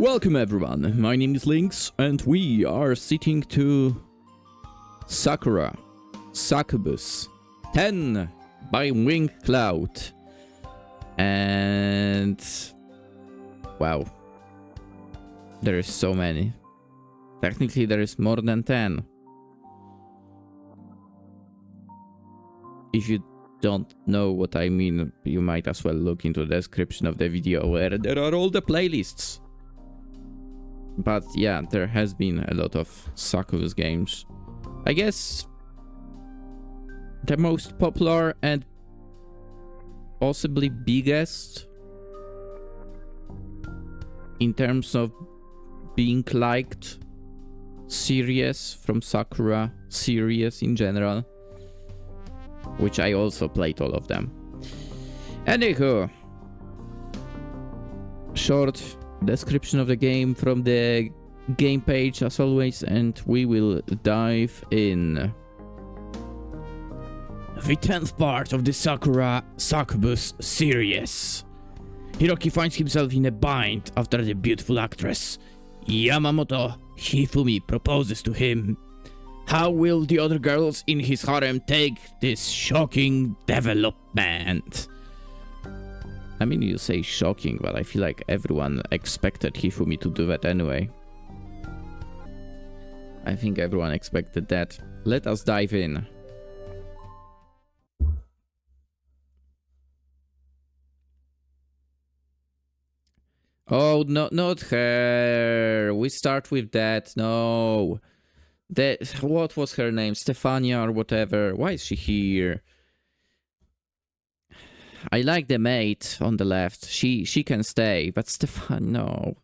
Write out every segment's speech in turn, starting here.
Welcome everyone, my name is Lynx and we are sitting to Sakura Succubus 10 by Wing Cloud. And wow, there is so many. Technically there is more than 10. If you don't know what I mean, you might as well look into the description of the video where there are all the playlists. But yeah, there has been a lot of Succubus games. I guess the most popular and possibly biggest in terms of being liked series from Sakura series in general, which I also played all of them. Anywho, short description of the game from the game page as always, and we will dive in. The 10th part of the Sakura Succubus series. Hiroki finds himself in a bind after the beautiful actress Yamamoto Hifumi proposes to him. How will the other girls in his harem take this shocking development? I mean, you say shocking, but I feel like everyone expected Hifumi to do that anyway. I think everyone expected that. Let us dive in. Oh, no, not her. We start with that. No. What was her name? Stefania or whatever. Why is she here? I like the mate on the left. She can stay, but Stefan, no.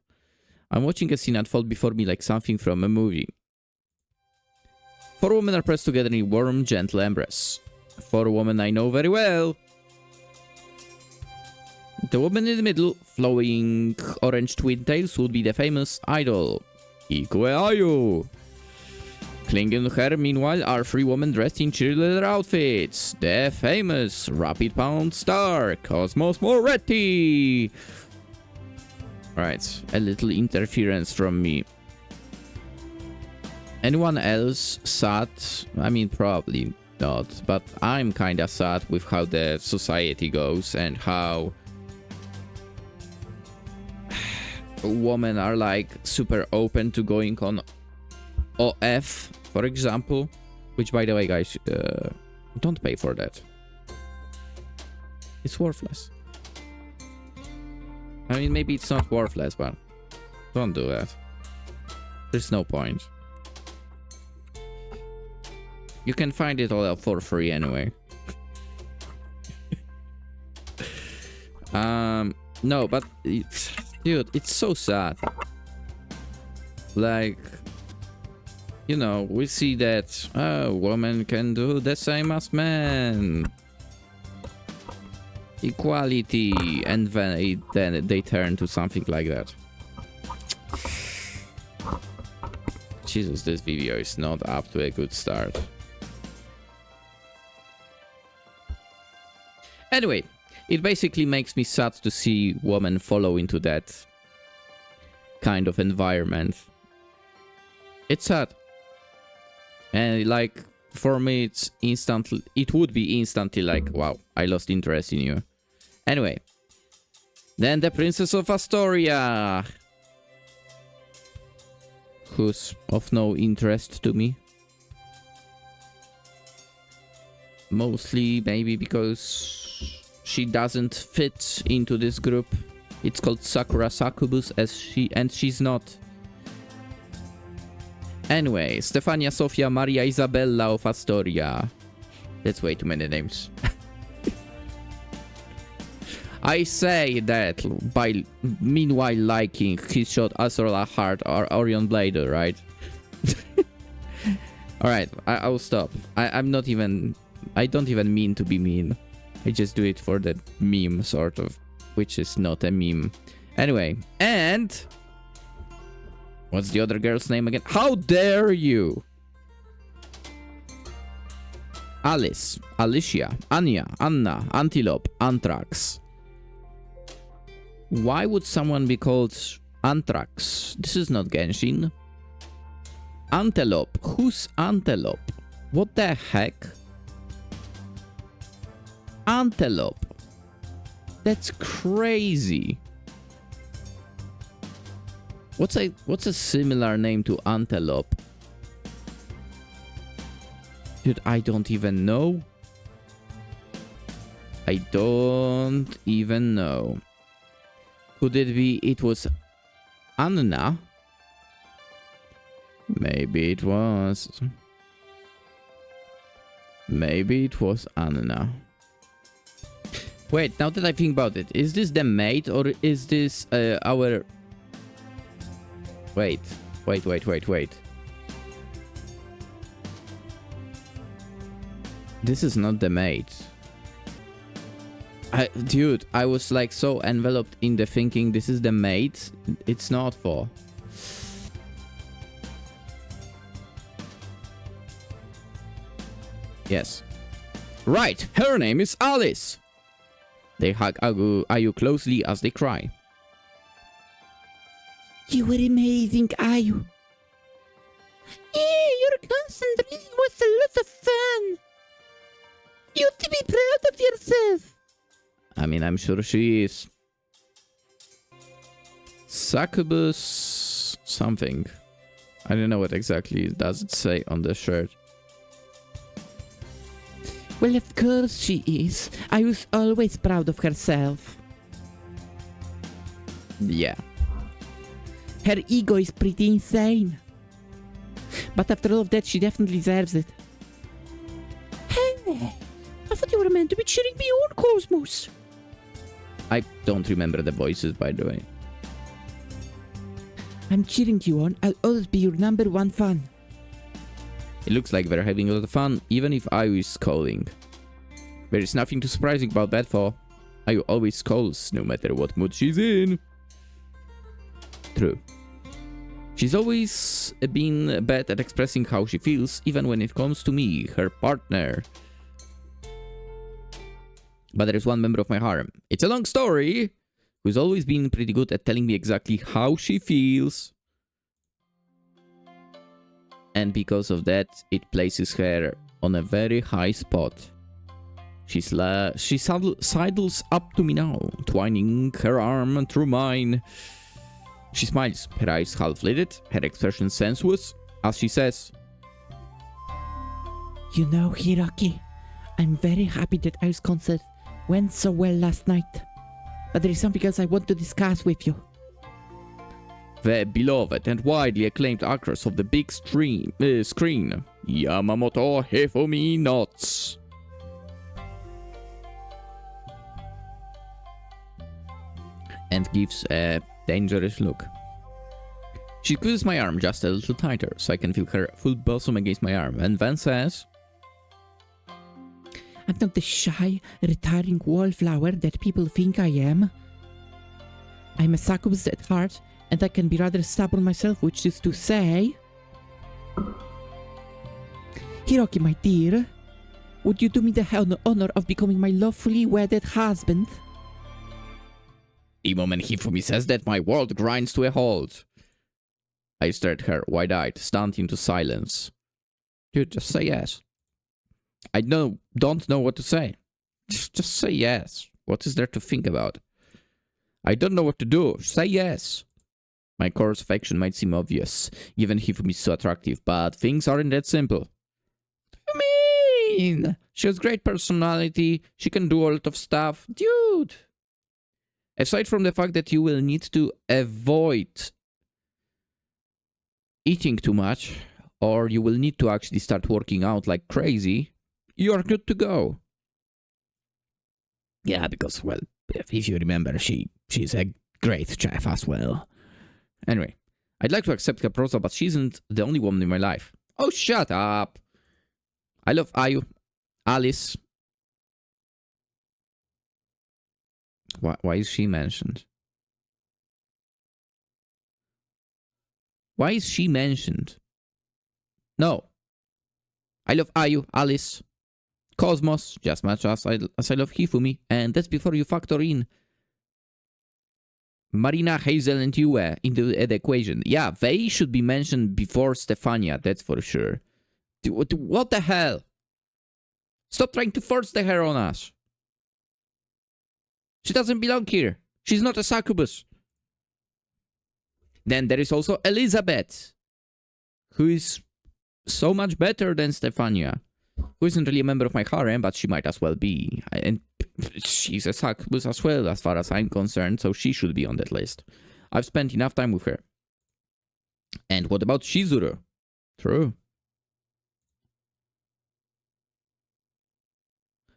I'm watching a scene unfold before me like something from a movie. 4 women are pressed together in a warm, gentle embrace. 4 women I know very well. The woman in the middle, flowing orange twin-tails, would be the famous idol, Iko Ayu. Clinging to her, meanwhile, are 3 women dressed in cheerleader outfits. The famous Rapid Pound star, Cosmos Moretti. Right, a little interference from me. Anyone else sad? I mean, probably not, but I'm kinda sad with how the society goes and how women are like super open to going on OF, for example, which, by the way, guys, don't pay for that. It's worthless. I mean, maybe it's not worthless, but don't do that. There's no point. You can find it all out for free anyway. No, but dude, it's so sad. Like, you know, we see that women can do the same as men. Equality, and then they turn to something like that. Jesus, this video is not up to a good start. Anyway, it basically makes me sad to see women follow into that kind of environment. It's sad. And like, for me, it would be instantly like, wow, I lost interest in you. Anyway, then the Princess of Astoria, who's of no interest to me. Mostly maybe because she doesn't fit into this group. It's called Sakura Succubus, and she's not. Anyway, Stefania, Sofia, Maria, Isabella of Astoria. That's way too many names. I say that by meanwhile liking his shot Azrael Heart or Orion Blade, right? Alright, I'll stop. I don't even mean to be mean. I just do it for the meme, sort of. Which is not a meme. Anyway, and what's the other girl's name again? How dare you? Alice, Alicia, Anya, Anna, Antelope, Anthrax. Why would someone be called Anthrax. This is not Genshin. Antelope. Who's Antelope? What the heck? Antelope. That's crazy. What's a similar name to Antelope? Dude, I don't even know. I don't even know. Could it be it was Anna? Maybe it was. Maybe it was Anna. Wait, now that I think about it, is this the mate or is this our... Wait. This is not the mate. Dude, I was like so enveloped in the thinking this is the mate. It's not for. Yes. Right, her name is Alice. They hug Ayu closely as they cry. You were amazing, Ayu. Yeah, your constant reading was a lot of fun. You ought to be proud of yourself. I mean, I'm sure she is. Succubus something. I don't know what exactly does it say on the shirt. Well, of course she is. I was always proud of herself. Yeah. Her ego is pretty insane. But after all of that, she definitely deserves it. Hey, I thought you were meant to be cheering me on, Cosmos. I don't remember the voices, by the way. I'm cheering you on. I'll always be your #1 fan. It looks like they're having a lot of fun, even if Ayu is scolding. There is nothing too surprising about that, for Ayu always scolds, no matter what mood she's in. True. She's always been bad at expressing how she feels, even when it comes to me, her partner. But there is one member of my harem. It's a long story, who's always been pretty good at telling me exactly how she feels. And because of that, it places her on a very high spot. She sidles up to me now, twining her arm through mine. She smiles, her eyes half-lidded, her expression sensuous, as she says, You know, Hiroki, I'm very happy that Ayu's concert went so well last night. But there is something else I want to discuss with you. The beloved and widely acclaimed actress of the big screen, Yamamoto Hifumi nods. And gives a dangerous look. She squeezes my arm just a little tighter so I can feel her full bosom against my arm, and then says, I'm not the shy, retiring wallflower that people think I am. I'm a succubus at heart, and I can be rather stubborn myself, which is to say... Hiroki, my dear, would you do me the honor of becoming my lawfully wedded husband? The moment Hifumi says that, my world grinds to a halt. I stared at her, wide-eyed, stunned into silence. Dude, just say yes. I don't know what to say. Just say yes. What is there to think about? I don't know what to do. Say yes. My course of action might seem obvious, given Hifumi is so attractive, but things aren't that simple. What do you mean? She has great personality. She can do a lot of stuff. Dude. Aside from the fact that you will need to avoid eating too much, or you will need to actually start working out like crazy, you are good to go. Yeah, because, well, if you remember, she's a great chef as well. Anyway, I'd like to accept her proposal, but she isn't the only woman in my life. Oh, shut up! I love Ayu, Alice. Why is she mentioned? Why is she mentioned? No. I love Ayu, Alice, Cosmos, just as much as I love Hifumi, and that's before you factor in Marina, Hazel, and Yue into the equation. Yeah, they should be mentioned before Stefania, that's for sure. What the hell? Stop trying to force the hair on us. She doesn't belong here. She's not a succubus. Then there is also Elizabeth, who is so much better than Stefania, who isn't really a member of my harem, but she might as well be. And she's a succubus as well, as far as I'm concerned, so she should be on that list. I've spent enough time with her. And what about Shizuru? True.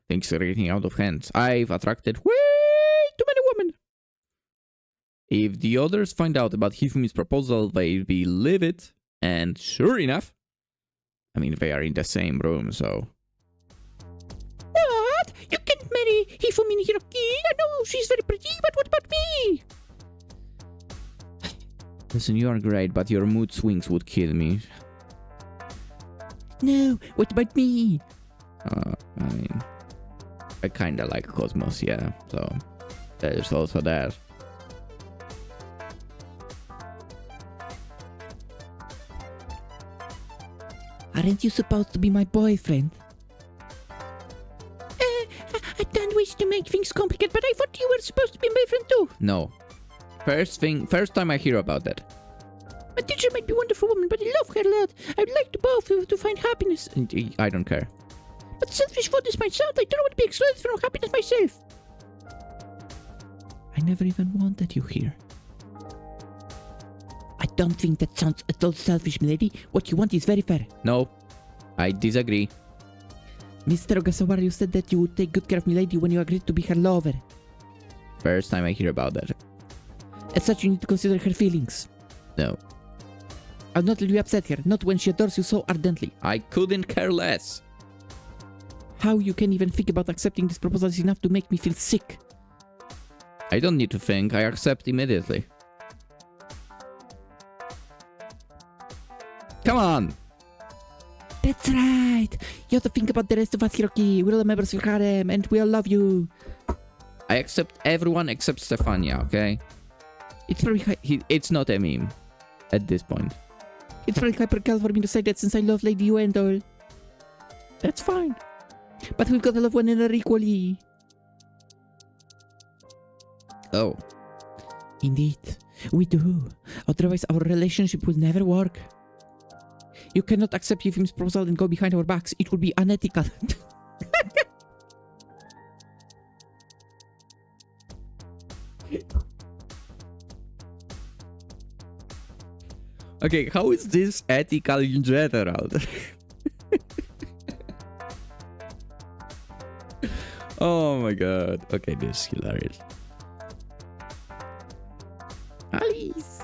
Things are getting out of hand. I've attracted way too many women. If the others find out about Hifumi's proposal, they'll be livid. And sure enough, I mean, they are in the same room, so... What? You can't marry Hifumi and Hiroki? I know she's very pretty, but what about me? Listen, you are great, but your mood swings would kill me. No, what about me? I mean... I kinda like Cosmos, yeah, so... There's also that. Aren't you supposed to be my boyfriend? I don't wish to make things complicated, but I thought you were supposed to be my friend too. No. First time I hear about that. My teacher might be a wonderful woman, but I love her a lot. I'd like to both to find happiness. I don't care. But selfish for this might sound, I don't want to be excluded from happiness myself. I never even wanted you here. I don't think that sounds at all selfish, milady. What you want is very fair. No, I disagree. Mr. Ogasawara, you said that you would take good care of milady when you agreed to be her lover. First time I hear about that. As such, you need to consider her feelings. No. I'll not let you upset her, not when she adores you so ardently. I couldn't care less. How you can even think about accepting this proposal is enough to make me feel sick. I don't need to think, I accept immediately. Come on! That's right! You have to think about the rest of us, Hiroki. We're all members of harem, and we all love you. I accept everyone except Stefania, okay? It's very it's not a meme. At this point. It's very hypercal for me to say that since I love Lady Yue and all. That's fine. But we've got to love one another equally. Oh. Indeed. We do. Otherwise our relationship will never work. You cannot accept Hifumi's proposal and go behind our backs. It would be unethical. Okay, how is this ethical in general? Oh my god. Okay, this is hilarious. Alice!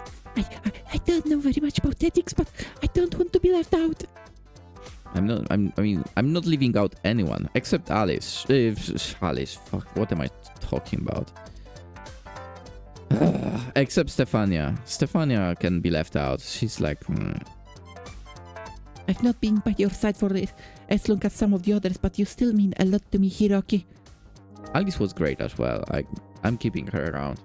I don't know very much about ethics, but I don't want to be left out. I'm not leaving out anyone except Alice. Alice, fuck, what am I talking about? Except Stefania. Stefania can be left out. She's like... I've not been by your side for as long as some of the others, but you still mean a lot to me, Hiroki. Alice was great as well. I'm keeping her around.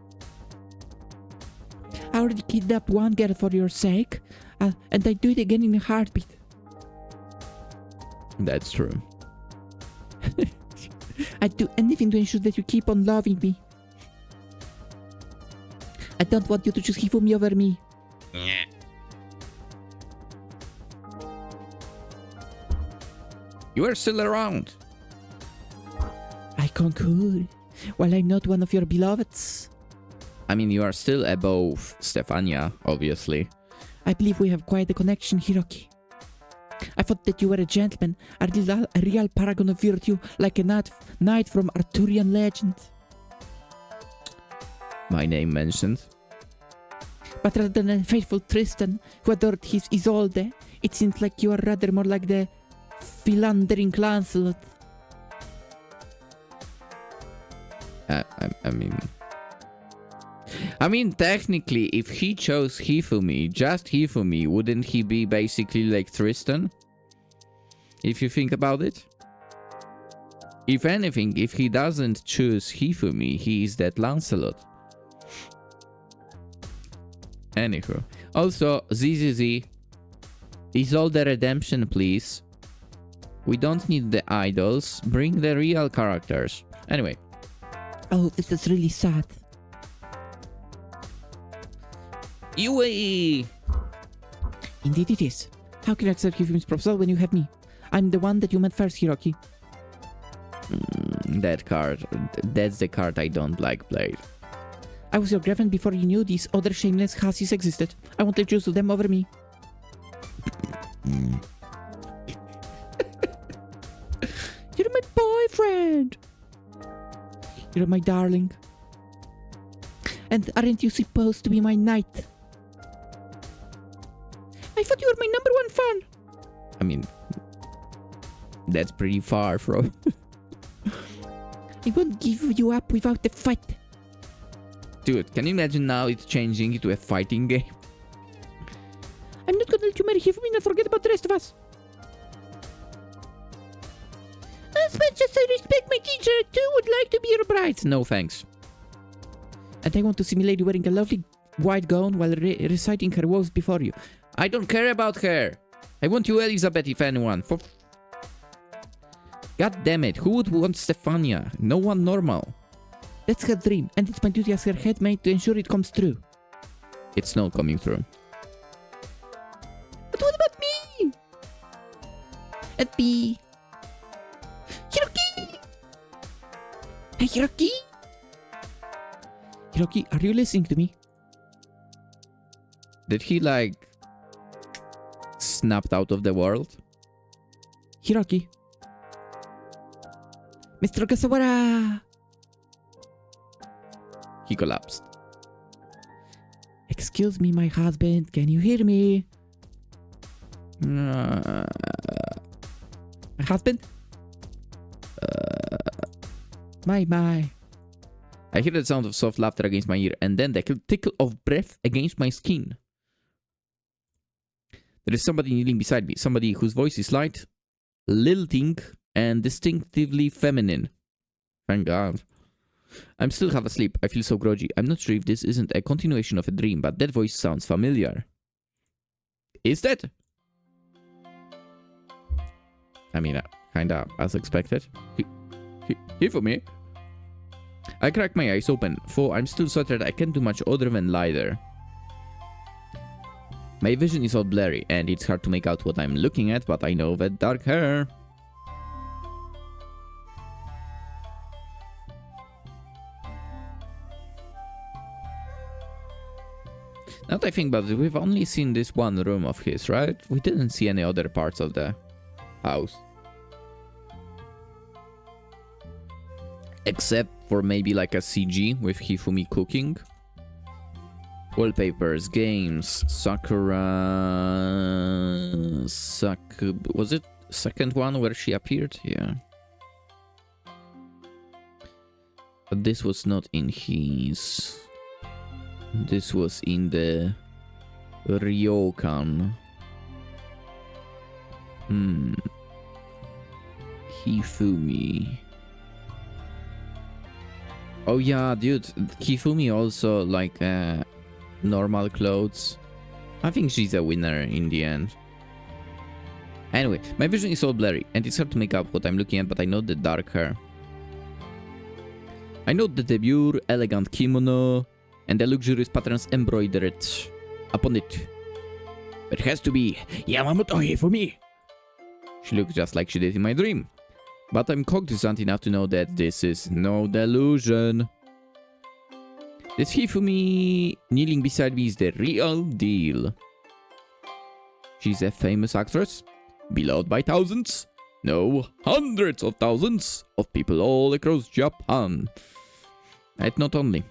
I already kidnapped one girl for your sake, and I'd do it again in a heartbeat. That's true. I'd do anything to ensure that you keep on loving me. I don't want you to choose Hifumi over me. You are still around. I concur. While I'm not one of your beloveds. I mean, you are still above Stefania, obviously. I believe we have quite a connection, Hiroki. I thought that you were a gentleman, a real paragon of virtue, like a knight from Arthurian legend. My name mentioned. But rather than a faithful Tristan, who adored his Isolde, it seems like you are rather more like the philandering Lancelot. I mean, technically, if he chose Hifumi, just Hifumi, wouldn't he be basically like Tristan? If you think about it? If anything, if he doesn't choose Hifumi, he is that Lancelot. Anywho. Also, ZZZ. Resolve the redemption, please. We don't need the idols. Bring the real characters. Anyway. Oh, this is really sad. UAE! Indeed it is. How can I accept Hifumi's proposal when you have me? I'm the one that you met first, Hiroki. That card. That's the card I don't like played. I was your girlfriend before you knew these other shameless hussies existed. I won't let you choose them over me. You're my boyfriend. You're my darling. And aren't you supposed to be my knight? I thought you were my number one fan. I mean, that's pretty far from... I won't give you up without a fight. Dude, can you imagine now it's changing into a fighting game? I'm not gonna let you marry Hifumi and forget about the rest of us. As much as I respect my teacher, I too would like to be your bride. No thanks. And I want to see my lady wearing a lovely white gown while reciting her woes before you. I don't care about her. I want you, Elizabeth, if anyone. God damn it, who would want Stefania? No one normal. That's her dream, and it's my duty as her headmate to ensure it comes true. It's not coming through. But what about me? And me? Hiroki! Hey, Hiroki! Hiroki, are you listening to me? Did he, like, snapped out of the world? Hiroki. Mr. Ogasawara! He collapsed. Excuse me, my husband. Can you hear me? My husband? My. I hear the sound of soft laughter against my ear, and then the tickle of breath against my skin. There is somebody kneeling beside me, somebody whose voice is light, lilting, and distinctively feminine. Thank God. I'm still half asleep. I feel so groggy. I'm not sure if this isn't a continuation of a dream, but that voice sounds familiar. Is that? I mean, kinda as expected. Here for me. I crack my eyes open, for I'm still so tired I can't do much other than lie there. My vision is all blurry, and it's hard to make out what I'm looking at, but I know that dark hair. Now that I think about it, we've only seen this one room of his, right? We didn't see any other parts of the house. Except for maybe like a CG with Hifumi cooking. Wallpapers, games, Sakura... Was it second one where she appeared? Yeah. But this was not in his... This was in the Ryokan. Hifumi. Oh yeah, dude. Hifumi also like normal clothes. I think she's a winner in the end. Anyway, my vision is all blurry, and it's hard to make out what I'm looking at, but I know the dark hair. I know the demure, elegant kimono, and the luxurious patterns embroidered upon it. It has to be Yamamoto Hifumi. She looks just like she did in my dream. But I'm cognizant enough to know that this is no delusion. This Hifumi kneeling beside me is the real deal. She's a famous actress, beloved by thousands, no, hundreds of thousands of people all across Japan. And not only.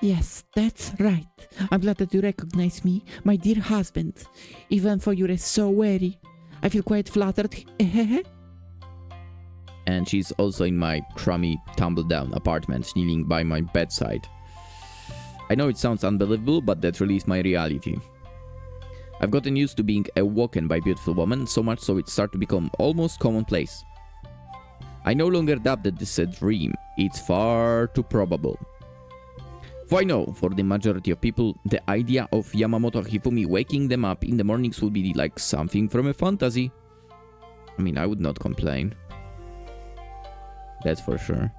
Yes, that's right. I'm glad that you recognize me, my dear husband. Even though you're so wary, I feel quite flattered. And she's also in my crummy, tumble-down apartment, kneeling by my bedside. I know it sounds unbelievable, but that really is my reality. I've gotten used to being awoken by beautiful women, so much so it started to become almost commonplace. I no longer doubt that this is a dream. It's far too probable. For I know, for the majority of people, the idea of Yamamoto Hifumi waking them up in the mornings would be like something from a fantasy. I mean, I would not complain. That's for sure.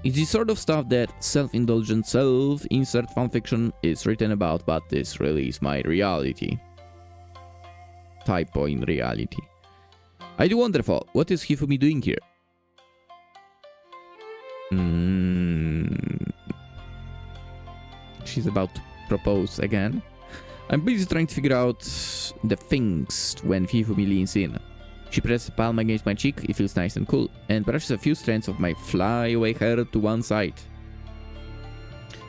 It's the sort of stuff that self-indulgent self-insert fanfiction is written about, but this really is my reality. Typo in reality. I do wonder, what is Hifumi doing here? She's about to propose again. I'm busy trying to figure out the things when Hifumi leans in. She presses a palm against my cheek, it feels nice and cool, and brushes a few strands of my flyaway hair to one side.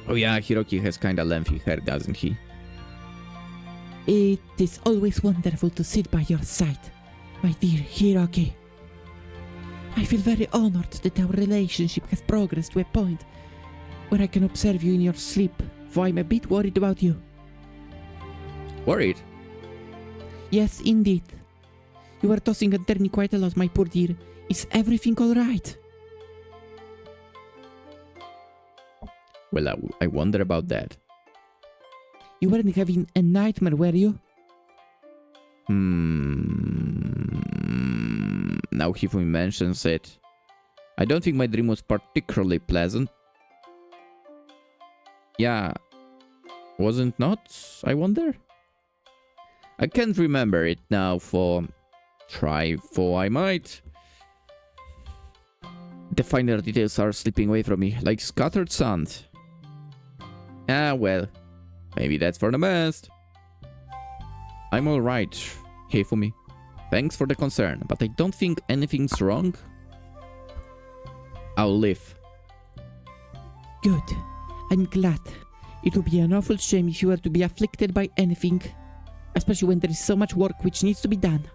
Oh yeah, Hiroki has kinda lengthy hair, doesn't he? It is always wonderful to sit by your side, my dear Hiroki. I feel very honored that our relationship has progressed to a point where I can observe you in your sleep, for I'm a bit worried about you. Worried? Yes, indeed. You are tossing and turning quite a lot, my poor dear. Is everything alright? Well, I wonder about that. You weren't having a nightmare, were you? Now Hifumi mentions it. I don't think my dream was particularly pleasant. Yeah. Wasn't not, I wonder? I can't remember it now, try for I might. The finer details are slipping away from me, like scattered sand. Ah, well. Maybe that's for the best. I'm alright, Hifumi. Thanks for the concern, but I don't think anything's wrong. I'll live. Good. I'm glad. It would be an awful shame if you were to be afflicted by anything, especially when there is so much work which needs to be done.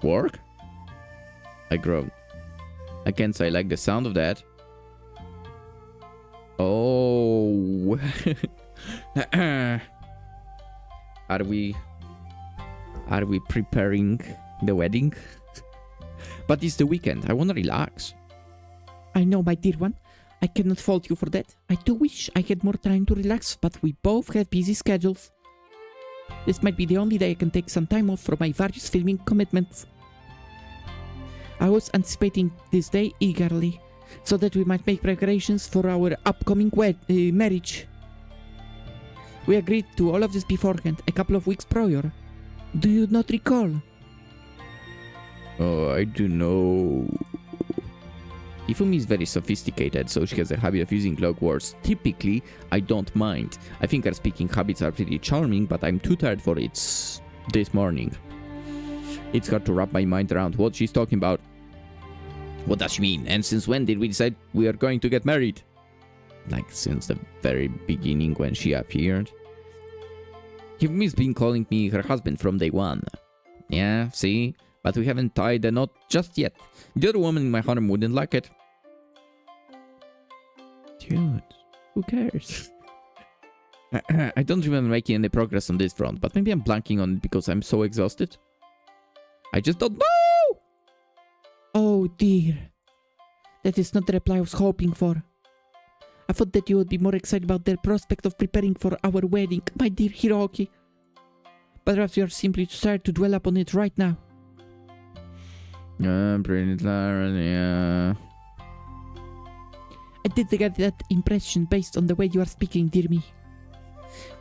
Work? I groaned. I can't say I like the sound of that. Oh. Are we preparing the wedding? But it's the weekend. I want to relax. I know, my dear one. I cannot fault you for that. I do wish I had more time to relax, but we both have busy schedules. This might be the only day I can take some time off from my various filming commitments. I was anticipating this day eagerly, so that we might make preparations for our upcoming marriage. We agreed to all of this beforehand, a couple of weeks prior. Do you not recall? Oh, I do know. Hifumi is very sophisticated, so she has a habit of using log words. Typically, I don't mind. I think her speaking habits are pretty charming, but I'm too tired for it this morning. It's hard to wrap my mind around what she's talking about. What does she mean? And since when did we decide we are going to get married? Like, since the very beginning when she appeared. Hifumi's been calling me her husband from day one. Yeah, see? But we haven't tied the knot just yet. The other woman in my harem wouldn't like it. Dude, who cares? I don't remember making any progress on this front, but maybe I'm blanking on it because I'm so exhausted. I just don't know! Oh dear. That is not the reply I was hoping for. I thought that you would be more excited about the prospect of preparing for our wedding, my dear Hiroki. But perhaps you are simply too tired to dwell upon it right now. Pretty tired, yeah. I did get that impression based on the way you are speaking, dear me.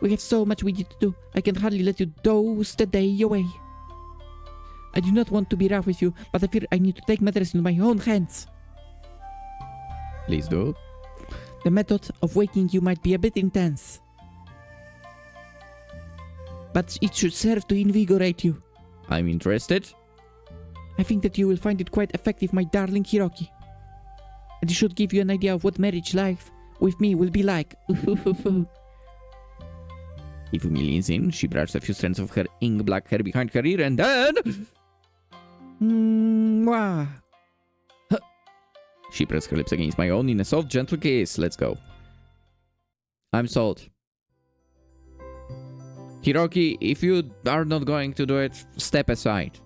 We have so much we need to do, I can hardly let you doze the day away. I do not want to be rough with you, but I fear I need to take matters into my own hands. Please do. The method of waking you might be a bit intense, but it should serve to invigorate you. I'm interested. I think that you will find it quite effective, my darling Hiroki. And it should give you an idea of what marriage life with me will be like. Hifumi leans in, she brushes a few strands of her ink black hair behind her ear, and then... Mwah. She pressed her lips against my own in a soft, gentle kiss. Let's go. I'm sold. Hiroki, if you are not going to do it, step aside.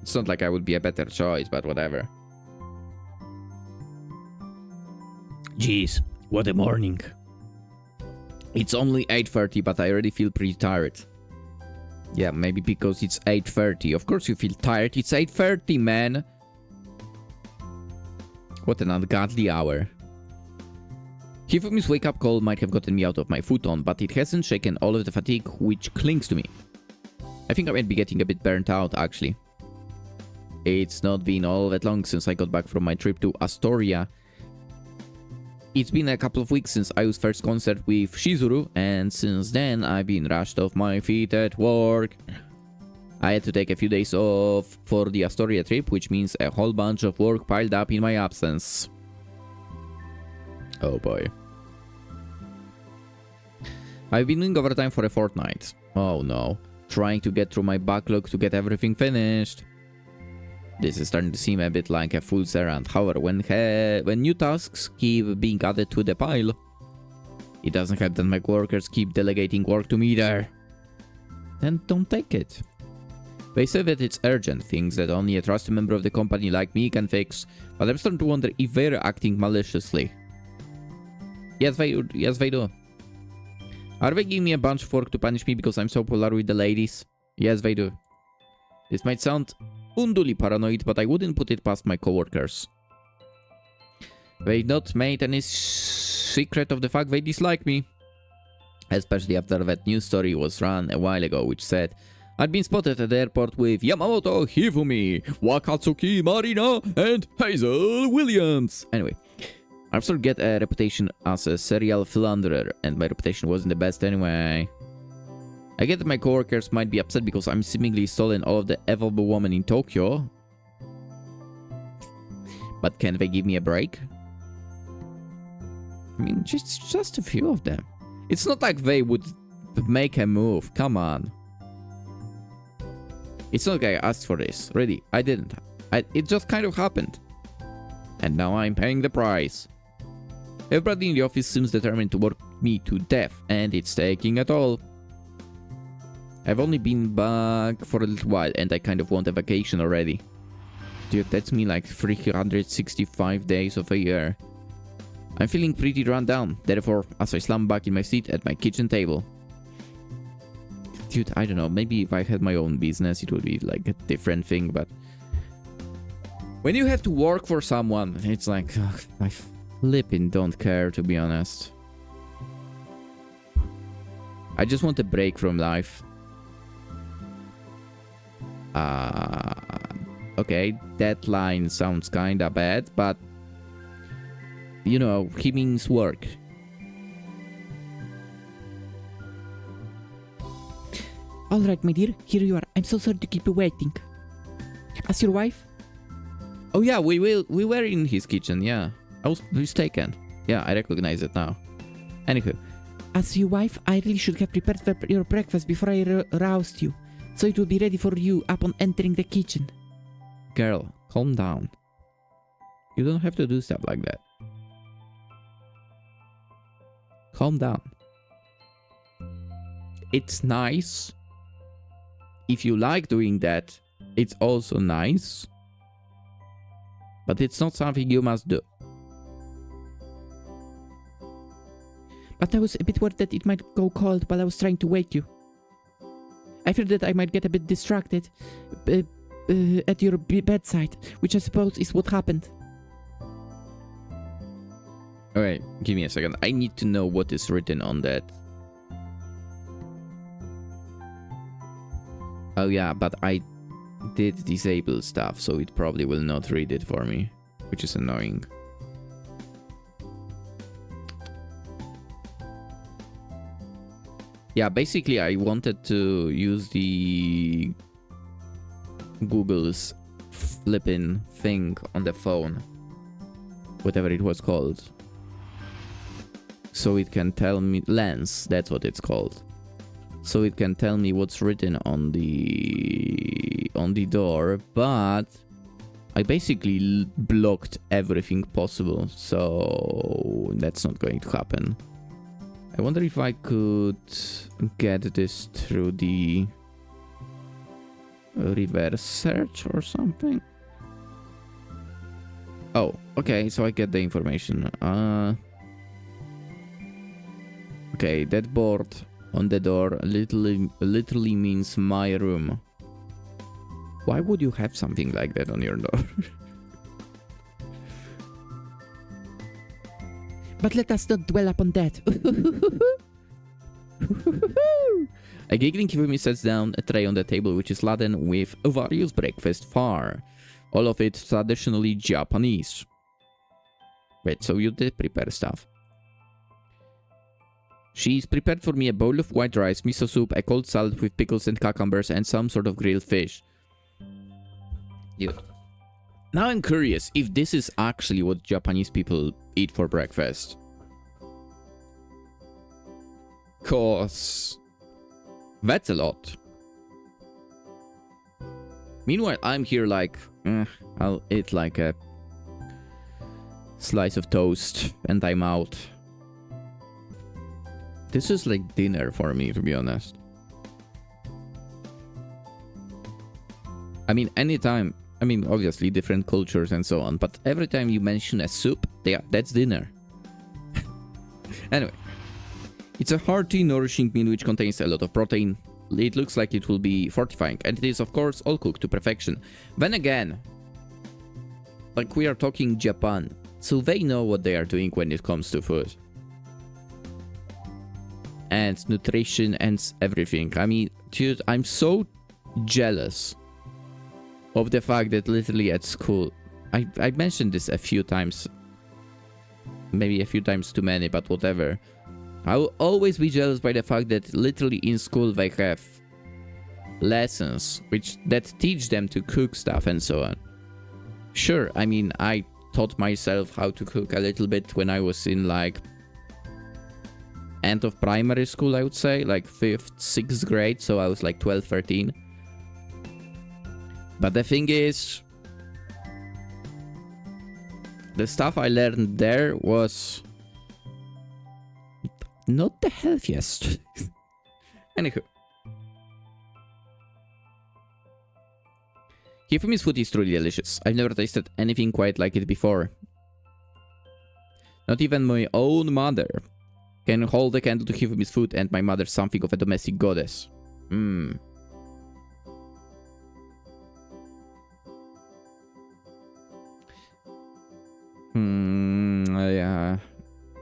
It's not like I would be a better choice, but whatever. Jeez, what a morning. It's only 8:30, but I already feel pretty tired. Yeah, maybe because it's 8:30. Of course you feel tired. It's 8:30, man. What an ungodly hour. Hifumi's wake-up call might have gotten me out of my futon, but it hasn't shaken all of the fatigue which clings to me. I think I might be getting a bit burnt out, actually. It's not been all that long since I got back from my trip to Astoria. It's been a couple of weeks since Ayu's first concert with Shizuru, and since then I've been rushed off my feet at work. I had to take a few days off for the Astoria trip, which means a whole bunch of work piled up in my absence. Oh boy. I've been doing overtime for a fortnight. Oh no. Trying to get through my backlog to get everything finished. This is starting to seem a bit like a fool's errand. However, when new tasks keep being added to the pile, it doesn't help that my workers keep delegating work to me there. Then don't take it. They say that it's urgent, things that only a trusted member of the company like me can fix, but I'm starting to wonder if they're acting maliciously. Yes, they do. Are they giving me a bunch of work to punish me because I'm so popular with the ladies? Yes, they do. This might sound unduly paranoid, but I wouldn't put it past my coworkers. They've not made any secret of the fact they dislike me. Especially after that news story was run a while ago, which said I'd been spotted at the airport with Yamamoto Hifumi, Wakatsuki Marina, and Hazel Williams. Anyway, I've started to get a reputation as a serial philanderer, and my reputation wasn't the best anyway. I get that my coworkers might be upset because I'm seemingly stolen all of the available women in Tokyo. But can they give me a break? I mean, just a few of them. It's not like they would make a move. Come on. It's not like I asked for this. Really, I didn't. It just kind of happened. And now I'm paying the price. Everybody in the office seems determined to work me to death, and it's taking a toll. I've only been back for a little while, and I kind of want a vacation already. Dude, that's me like 365 days of a year. I'm feeling pretty run down, therefore, as I slam back in my seat at my kitchen table. Dude, I don't know, maybe if I had my own business, it would be like a different thing, but when you have to work for someone, it's like, ugh, I flipping don't care, to be honest. I just want a break from life. Okay, that line sounds kinda bad, but you know, he means work. Alright, my dear, here you are. I'm so sorry to keep you waiting. As your wife? Oh yeah, we were in his kitchen, yeah. I was mistaken. Yeah, I recognize it now. Anywho. As your wife, I really should have prepared your breakfast before I roused you, so it will be ready for you upon entering the kitchen. Girl, calm down. You don't have to do stuff like that. Calm down. It's nice. If you like doing that, it's also nice. But it's not something you must do. But I was a bit worried that it might go cold while I was trying to wake you. I feared that I might get a bit distracted at your bedside, which I suppose is what happened. Alright, give me a second. I need to know what is written on that. Oh yeah, but I did disable stuff, so it probably will not read it for me, which is annoying. Yeah, basically I wanted to use the Google's flipping thing on the phone, whatever it was called, so it can tell me, Lens, that's what it's called, so it can tell me what's written on the door, but I basically blocked everything possible, so that's not going to happen. I wonder if I could get this through the reverse search or something. Oh, okay, so I get the information. Okay, that board on the door literally means my room. Why would you have something like that on your door? But let us not dwell upon that. A giggling Hifumi sets down a tray on the table which is laden with various breakfast fare. All of it traditionally Japanese. Wait, so you did prepare stuff. She's prepared for me a bowl of white rice, miso soup, a cold salad with pickles and cucumbers, and some sort of grilled fish. Dude. Now I'm curious if this is actually what Japanese people eat for breakfast. 'Cause that's a lot. Meanwhile, I'm here like, I'll eat like a slice of toast and I'm out. This is like dinner for me, to be honest. I mean, anytime, obviously different cultures and so on, but every time you mention a soup, yeah, that's dinner. Anyway, it's a hearty, nourishing meal which contains a lot of protein. It looks like it will be fortifying, and it is, of course, all cooked to perfection. Then again, like we are talking Japan, so they know what they are doing when it comes to food. And nutrition and everything. I mean, dude, I'm so jealous of the fact that literally at school, I mentioned this a few times, maybe a few times too many, but whatever. I will always be jealous by the fact that literally in school they have lessons that teach them to cook stuff and so on. Sure, I mean, I taught myself how to cook a little bit when I was in like end of primary school, I would say, like 5th, 6th grade, so I was like 12, 13. But the thing is, the stuff I learned there was not the healthiest. Anywho. Hifumi's food is truly delicious. I've never tasted anything quite like it before. Not even my own mother can hold a candle to Hifumi's food, and my mother's something of a domestic goddess. Yeah.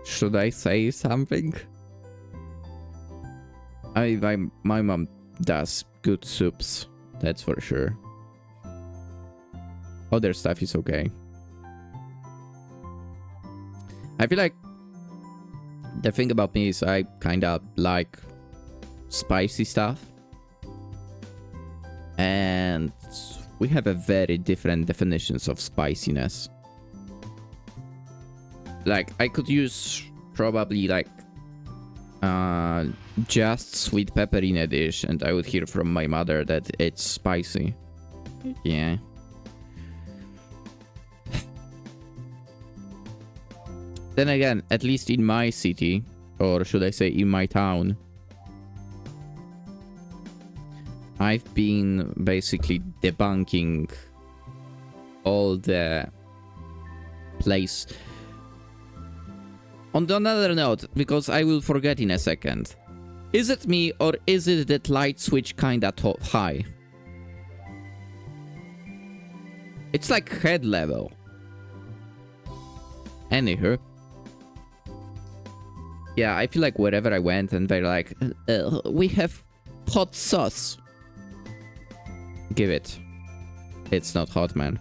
Should I say something? My mom does good soups, that's for sure. Other stuff is okay. I feel like the thing about me is I kinda like spicy stuff. And we have a very different definitions of spiciness. Like, I could use probably like just sweet pepper in a dish, and I would hear from my mother that it's spicy. Yeah. Then again, at least in my city, or should I say in my town, I've been basically debunking all the place. On another note, because I will forget in a second, is it me or is it that light switch kinda high? It's like head level. Anywho. Yeah, I feel like wherever I went and they're like, we have hot sauce. Give it. It's not hot, man.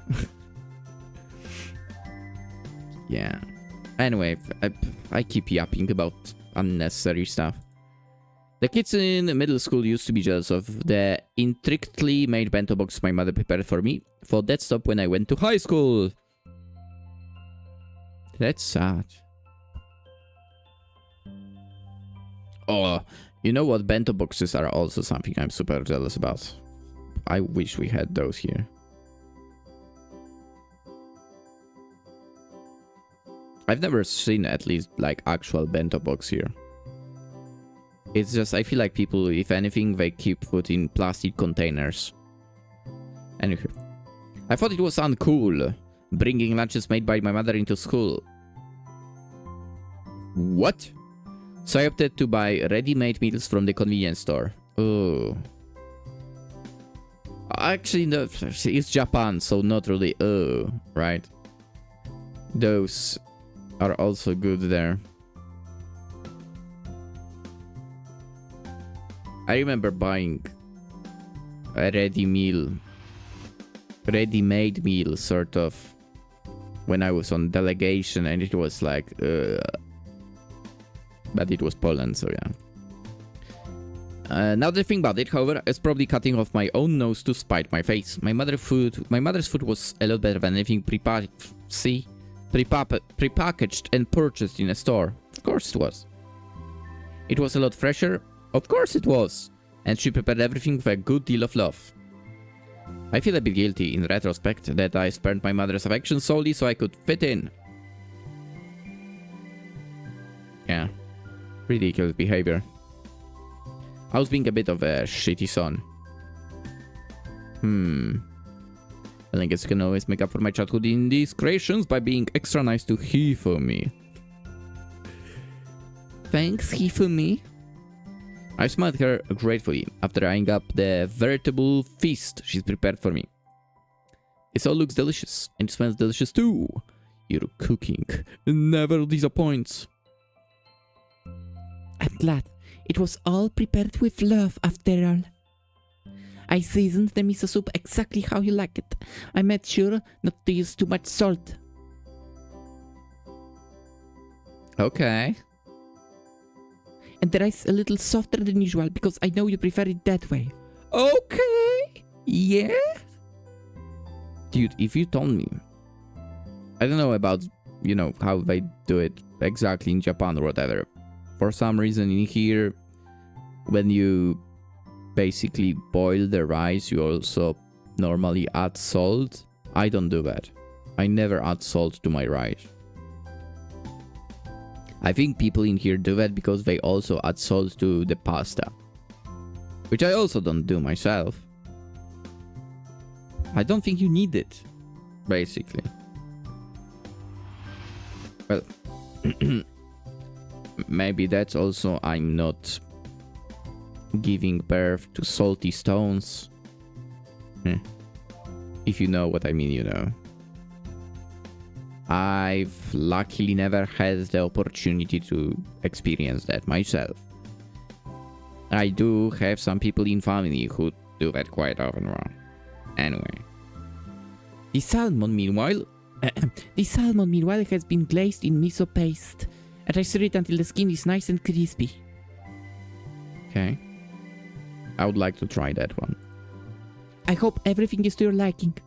Yeah. Anyway, I keep yapping about unnecessary stuff. The kids in middle school used to be jealous of the intricately made bento box my mother prepared for me. For that stop when I went to high school. That's sad. Oh, you know what? Bento boxes are also something I'm super jealous about. I wish we had those here. I've never seen at least like actual bento box here. It's just, I feel like people, if anything, they keep food in plastic containers. Anywho. I thought it was uncool bringing lunches made by my mother into school. What? So I opted to buy ready-made meals from the convenience store. Oh. Actually, no, it's Japan, so not really. Oh, right. Those are also good there. I remember buying a ready-made meal, sort of, when I was on delegation, and it was like, but it was Poland, so yeah. Now the thing about it, however, is probably cutting off my own nose to spite my face. My mother's food was a lot better than anything prepackaged and purchased in a store. Of course it was. It was a lot fresher. Of course it was. And she prepared everything with a good deal of love. I feel a bit guilty in retrospect that I spurned my mother's affection solely so I could fit in. Yeah. Ridiculous behavior. I was being a bit of a shitty son. Well, I guess I can always make up for my childhood indiscretions by being extra nice to Hifumi. Thanks, Hifumi. I smiled her gratefully after eyeing up the veritable feast she's prepared for me. This all looks delicious, and it smells delicious too. Your cooking never disappoints. I'm glad. It was all prepared with love after all. I seasoned the miso soup exactly how you like it. I made sure not to use too much salt. Okay. And the rice a little softer than usual because I know you prefer it that way. Okay. Yeah. Dude, if you told me, I don't know about, you know, how they do it exactly in Japan or whatever. For some reason in here, when you basically boil the rice, you also normally add salt. I don't do that. I never add salt to my rice. I think people in here do that because they also add salt to the pasta. Which I also don't do myself. I don't think you need it, basically. Well, maybe that's also I'm not giving birth to salty stones. If you know what I mean, you know. I've luckily never had the opportunity to experience that myself. I do have some people in family who do that quite often. Anyway. The salmon, meanwhile, has been glazed in miso paste, and I stir it until the skin is nice and crispy. Okay. I would like to try that one. I hope everything is to your liking.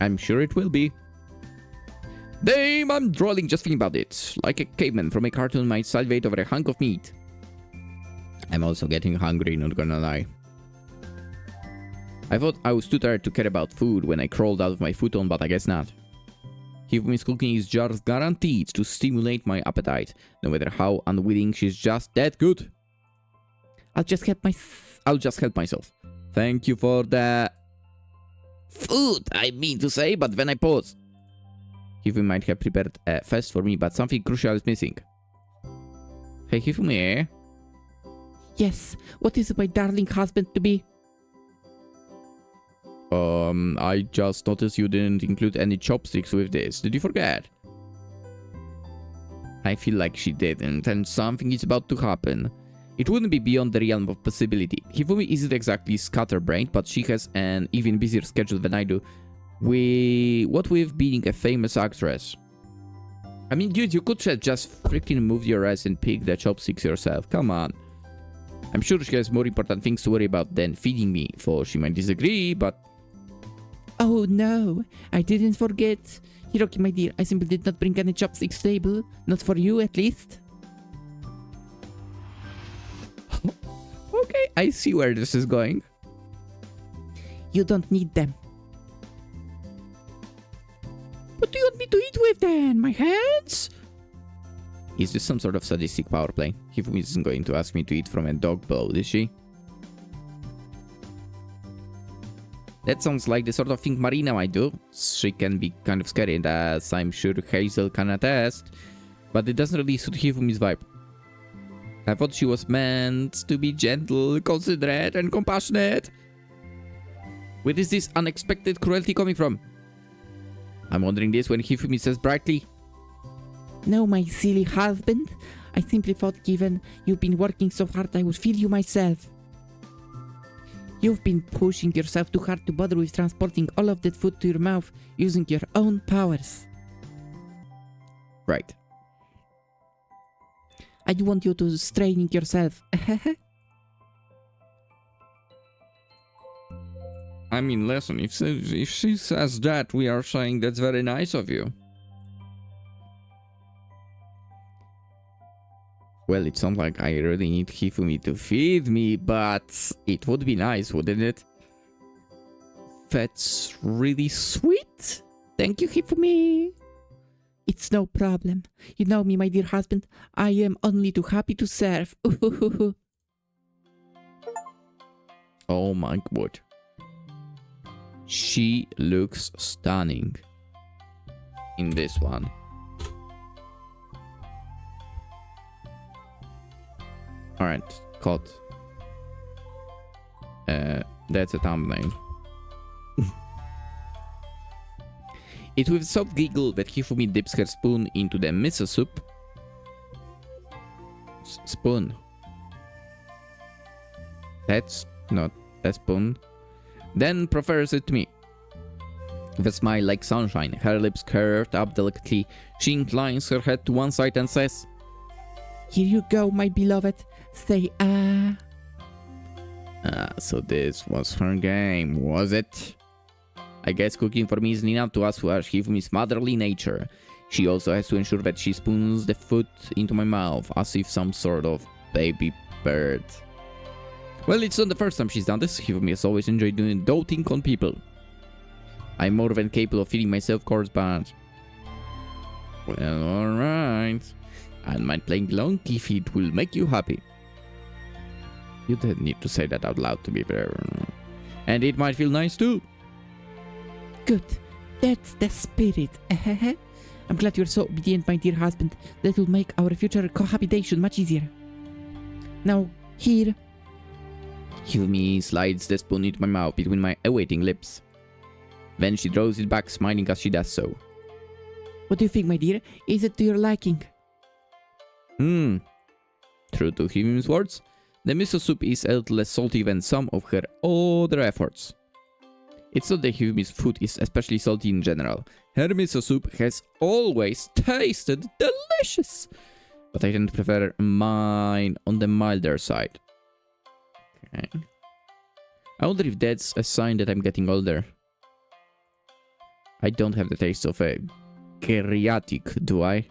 I'm sure it will be. Damn, I'm drooling just thinking about it. Like a caveman from a cartoon might salivate over a hunk of meat. I'm also getting hungry, not gonna lie. I thought I was too tired to care about food when I crawled out of my futon, but I guess not. Hifumi's cooking is just guaranteed to stimulate my appetite, no matter how unwilling, she's just that good. I'll just help myself. Thank you for the food, I mean to say, but when I pause. Hifumi might have prepared a feast for me, but something crucial is missing. Hey, Hifumi? Yes, what is my darling husband-to-be? I just noticed you didn't include any chopsticks with this. Did you forget? I feel like she didn't, and something is about to happen. It wouldn't be beyond the realm of possibility. Hifumi isn't exactly scatterbrained, but she has an even busier schedule than I do. What with being a famous actress. I mean, dude, you could have just freaking moved your ass and picked the chopsticks yourself. Come on. I'm sure she has more important things to worry about than feeding me, for she might disagree, but... Oh no, I didn't forget. Hiroki, my dear, I simply did not bring any chopsticks to the table. Not for you, at least. Okay, I see where this is going. You don't need them. What do you want me to eat with then? My hands? Is this some sort of sadistic power play? Hifumi isn't going to ask me to eat from a dog bowl, is she? That sounds like the sort of thing Marina might do. She can be kind of scary, and as I'm sure Hazel can attest, but it doesn't really suit Hifumi's vibe. I thought she was meant to be gentle, considerate, and compassionate. Where is this unexpected cruelty coming from? I'm wondering this when Hifumi says brightly, No, my silly husband. I simply thought given you've been working so hard, I would feel you myself. You've been pushing yourself too hard to bother with transporting all of that food to your mouth using your own powers. right. I do want you to straining yourself. I mean, listen, if she says that, we are saying that's very nice of you. Well, it sounds like I really need Hifumi to feed me, but it would be nice, wouldn't it? That's really sweet. Thank you, Hifumi. It's no problem. You know me, my dear husband. I am only too happy to serve. Oh my god. She looks stunning in this one. Alright, cut. That's a thumbnail. It's with a soft giggle that Hifumi dips her spoon into the miso soup. Spoon. That's not a spoon. Then prefers it to me. With a smile like sunshine, her lips curved up delicately, she inclines her head to one side and says, Here you go, my beloved. Say ah. So this was her game, was it? I guess cooking for me isn't enough to assuage Hifumi's motherly nature. She also has to ensure that she spoons the food into my mouth, as if some sort of baby bird. Well, it's not the first time she's done this. Hifumi has always enjoyed doting on people. I'm more than capable of feeding myself, of course, but... Well, alright. I don't mind playing along if it will make you happy. You didn't need to say that out loud, to be fair. And it might feel nice too. Good. That's the spirit. I'm glad you're so obedient, my dear husband. That will make our future cohabitation much easier. Now, here. Hifumi slides the spoon into my mouth between my awaiting lips. Then she throws it back, smiling as she does so. What do you think, my dear? Is it to your liking? True to Hifumi's words, the miso soup is a little less salty than some of her other efforts. It's not that Hifumi's food is especially salty in general. Her miso soup has always tasted delicious, but I tend to prefer mine on the milder side. Okay. I wonder if that's a sign that I'm getting older. I don't have the taste of a geriatric, do I?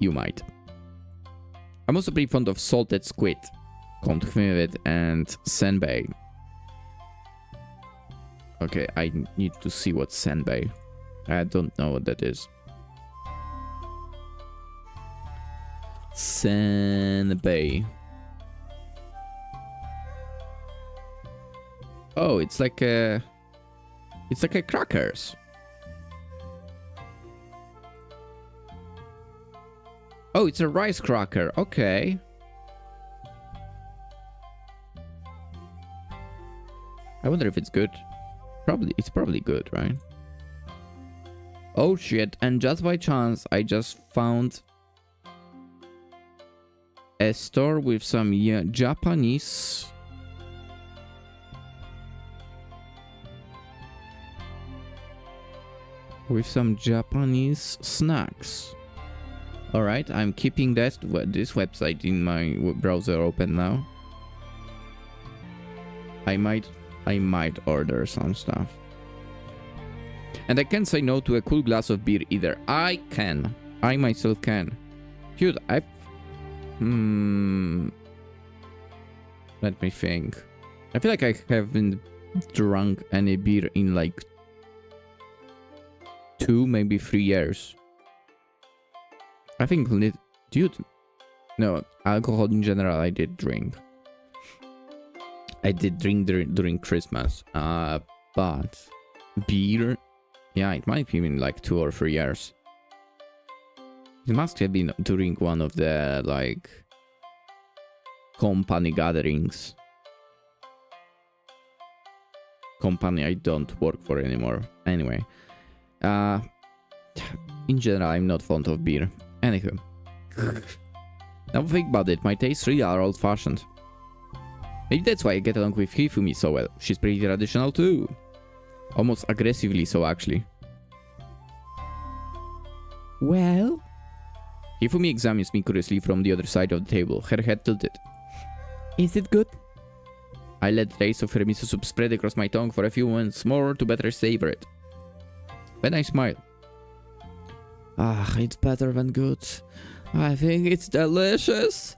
You might. I'm also pretty fond of salted squid, konchmivet, and senbei. Okay, I need to see what senbei. I don't know what that is. Senbei. Oh, it's like a crackers. Oh, it's a rice cracker. Okay. I wonder if it's good. It's probably good, right? Oh shit, and just by chance, I just found a store with some Japanese snacks. Alright, I'm keeping this website in my browser open now. I might order some stuff. And I can't say no to a cool glass of beer either. I myself can. Dude, let me think. I feel like I haven't drunk any beer in like 2, maybe 3 years. I think, dude, no, alcohol in general I did drink. I did drink during Christmas. But beer, yeah, it might be in like 2 or 3 years. It must have been during one of the like company gatherings. Company I don't work for anymore. Anyway, in general, I'm not fond of beer. Anywho, now think about it. My tastes really are old-fashioned. Maybe that's why I get along with Hifumi so well. She's pretty traditional too. Almost aggressively so, actually. Well? Hifumi examines me curiously from the other side of the table, her head tilted. Is it good? I let the taste of her miso soup spread across my tongue for a few moments more to better savor it. Then I smile. It's better than good. I think it's delicious.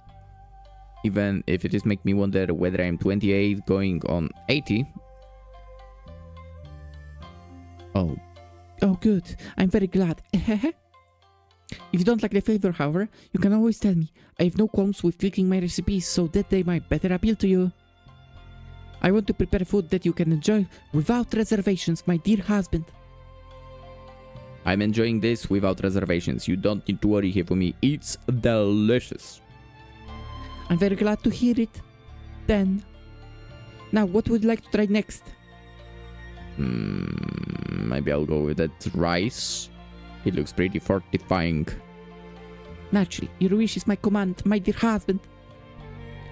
Even if it is make me wonder whether I'm 28 going on 80. Oh. Oh, good. I'm very glad. If you don't like the flavor, however, you can always tell me. I have no qualms with tweaking my recipes so that they might better appeal to you. I want to prepare food that you can enjoy without reservations, my dear husband. I'm enjoying this without reservations. You don't need to worry, Hifumi. It's delicious. I'm very glad to hear it. Then, now what would you like to try next? Maybe I'll go with that rice. It looks pretty fortifying. Naturally, your wish is my command, my dear husband.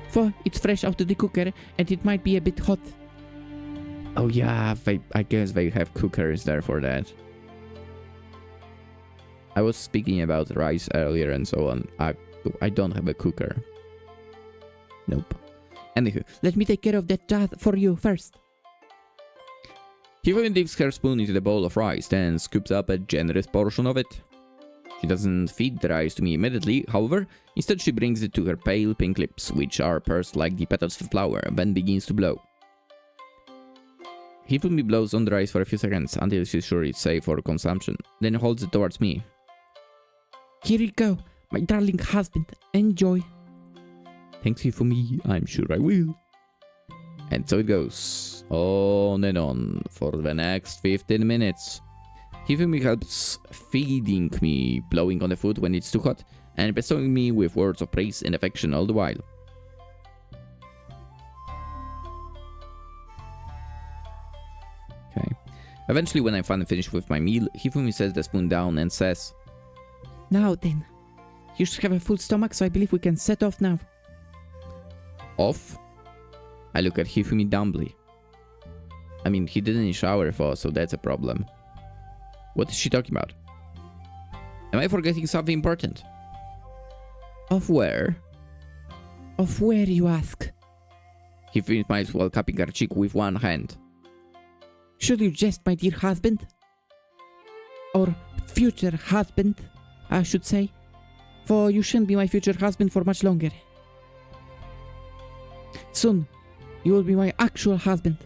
For it's fresh out of the cooker and it might be a bit hot. Oh yeah, I guess they have cookers there for that. I was speaking about rice earlier and so on. I don't have a cooker. Nope. Anywho, let me take care of that jar for you first. Hifumi dips her spoon into the bowl of rice, then scoops up a generous portion of it. She doesn't feed the rice to me immediately, however, instead she brings it to her pale pink lips, which are pursed like the petals of a flower, then begins to blow. Hifumi blows on the rice for a few seconds until she's sure it's safe for consumption, then holds it towards me. Here you go, my darling husband. Enjoy. Thanks, Hifumi. I'm sure I will. And so it goes, on and on, for the next 15 minutes. Hifumi helps feeding me, blowing on the food when it's too hot, and bestowing me with words of praise and affection all the while. Okay. Eventually, when I'm finally finished with my meal, Hifumi sets the spoon down and says, Now then, you should have a full stomach, so I believe we can set off now. Off? I look at Hifumi dumbly. I mean, he didn't shower for, so that's a problem. What is she talking about? Am I forgetting something important? Of where? Of where, you ask? Hifumi smiles while cupping her cheek with one hand. Should you jest, my dear husband? Or future husband, I should say. For you shouldn't be my future husband for much longer. Soon, you will be my actual husband.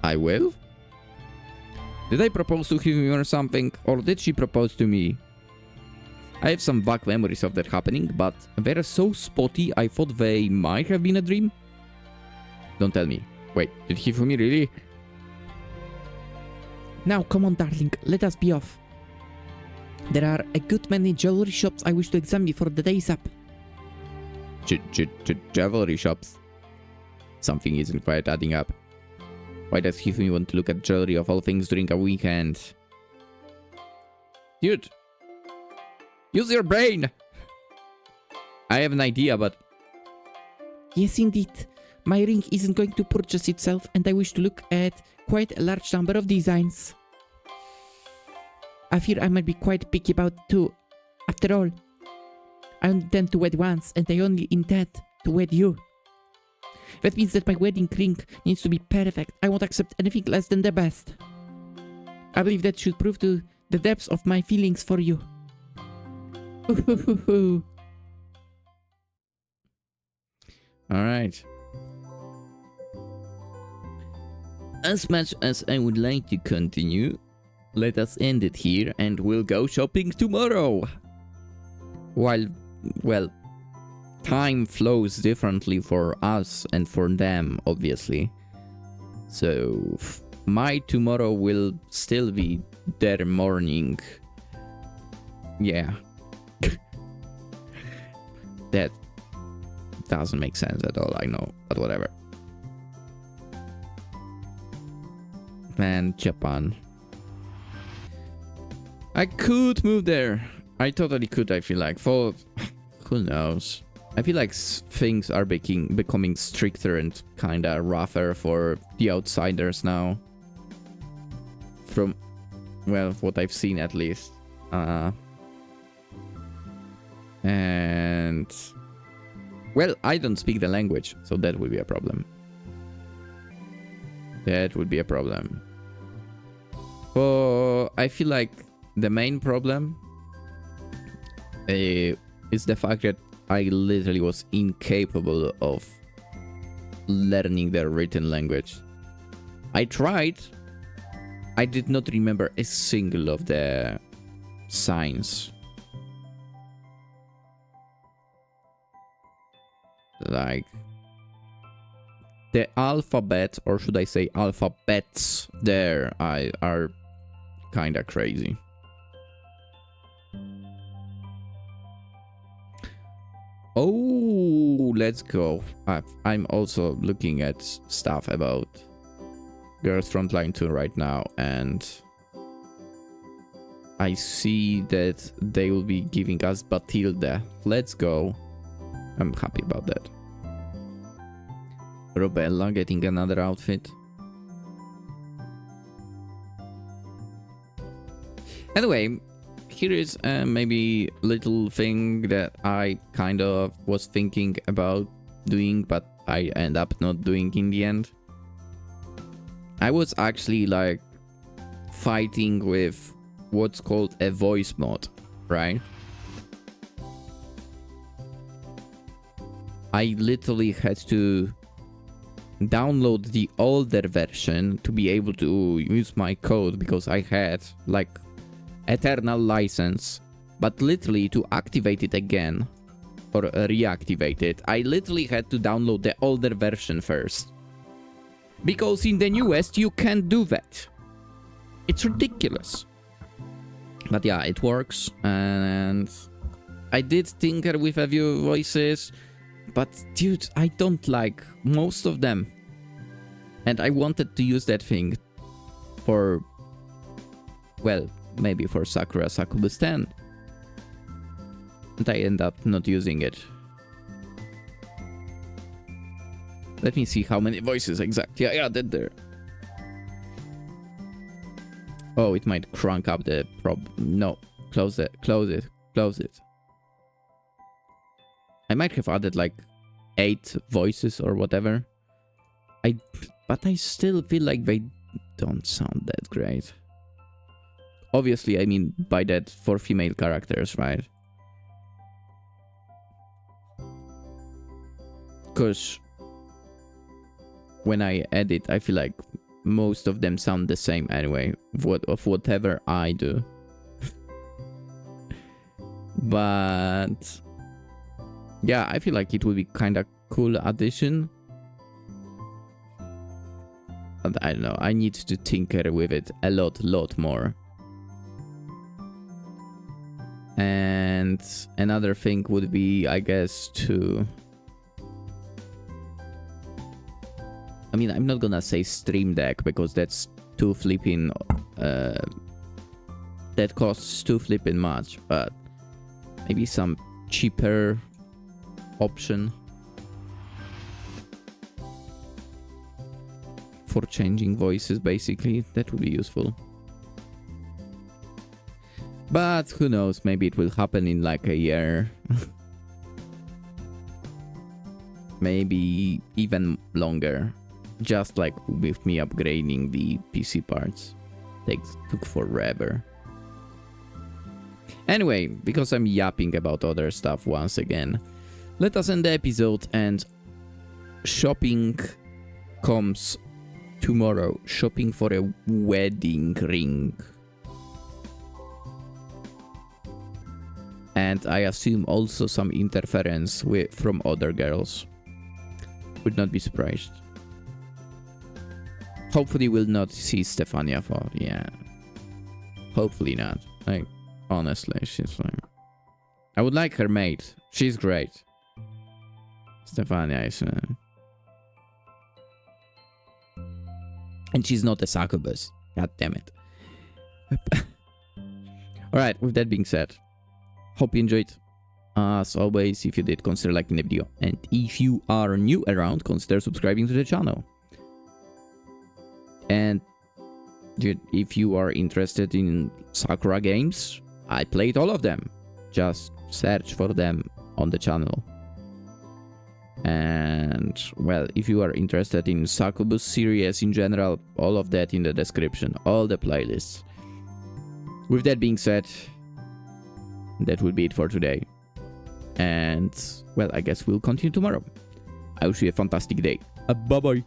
I will? Did I propose to Hifumi or something, or did she propose to me? I have some vague memories of that happening, but they're so spotty I thought they might have been a dream. Don't tell me. Wait, did Hifumi really? Now, come on, darling, let us be off. There are a good many jewelry shops I wish to examine before the day is up. Jewelry shops? Something isn't quite adding up. Why does Hifumi want to look at jewelry of all things during a weekend? Dude! Use your brain! I have an idea, but... Yes, indeed. My ring isn't going to purchase itself, and I wish to look at quite a large number of designs. I fear I might be quite picky about it too. After all, I only intend to wed once, and I only intend to wed you. That means that my wedding ring needs to be perfect. I won't accept anything less than the best. I believe that should prove to the depths of my feelings for you. Alright. As much as I would like to continue, let us end it here and we'll go shopping tomorrow. While, well, time flows differently for us and for them, obviously. So my tomorrow will still be their morning. Yeah. That doesn't make sense at all, I know, but whatever. Man, Japan. I could move there. I totally could, I feel like. For who knows? I feel like things are becoming stricter and kinda rougher for the outsiders now. From, well, what I've seen at least. And well, I don't speak the language, so that would be a problem. That would be a problem. I feel like the main problem is the fact that I literally was incapable of learning the written language. I tried. I did not remember a single of the signs. Like the alphabet, or should I say alphabets, there are kinda crazy. Oh, let's go. I'm also looking at stuff about Girls Frontline 2 right now, and I see that they will be giving us Batilda. Let's go. I'm happy about that. Robella getting another outfit. Anyway, here is maybe little thing that I kind of was thinking about doing, but I end up not doing in the end. I was actually like fighting with what's called a voice mod, right? I literally had to download the older version to be able to use my code, because I had like eternal license, but literally to activate it again or reactivate it, I literally had to download the older version first, because in the newest you can't do that. It's ridiculous. But yeah, it works, and I did tinker with a few voices. But dude, I don't like most of them. And I wanted to use that thing for, well, maybe for Sakura Succubus 10. And I end up not using it. Let me see how many voices exactly I added there. Oh, it might crank up the No, close it, close it, close it. I might have added like 8 voices or whatever. But I still feel like they don't sound that great. Obviously, I mean by that for female characters, right? Because when I edit, I feel like most of them sound the same anyway, of whatever I do. But yeah, I feel like it would be kind of cool addition. But I don't know, I need to tinker with it a lot more. And another thing would be, I guess, to... I mean, I'm not gonna say Stream Deck, because that's too flipping... that costs too flipping much, but maybe some cheaper option for changing voices, basically. That would be useful. But who knows, maybe it will happen in like a year. Maybe even longer. Just like with me upgrading the PC parts. Took forever. Anyway, because I'm yapping about other stuff once again, let us end the episode, and shopping comes tomorrow. Shopping for a wedding ring. And I assume also some interference from other girls. Would not be surprised. Hopefully we'll not see Stefania for, yeah. Hopefully not. Like, honestly, she's like... I would like her mate. She's great. Stefania is... And she's not a succubus. God damn it. Alright, with that being said, hope you enjoyed. As always, if you did, consider liking the video. And if you are new around, consider subscribing to the channel. And if you are interested in Sakura games, I played all of them. Just search for them on the channel. And, well, if you are interested in Succubus series in general, all of that in the description, all the playlists. With that being said, that will be it for today. And, well, I guess we'll continue tomorrow. I wish you a fantastic day. Bye-bye.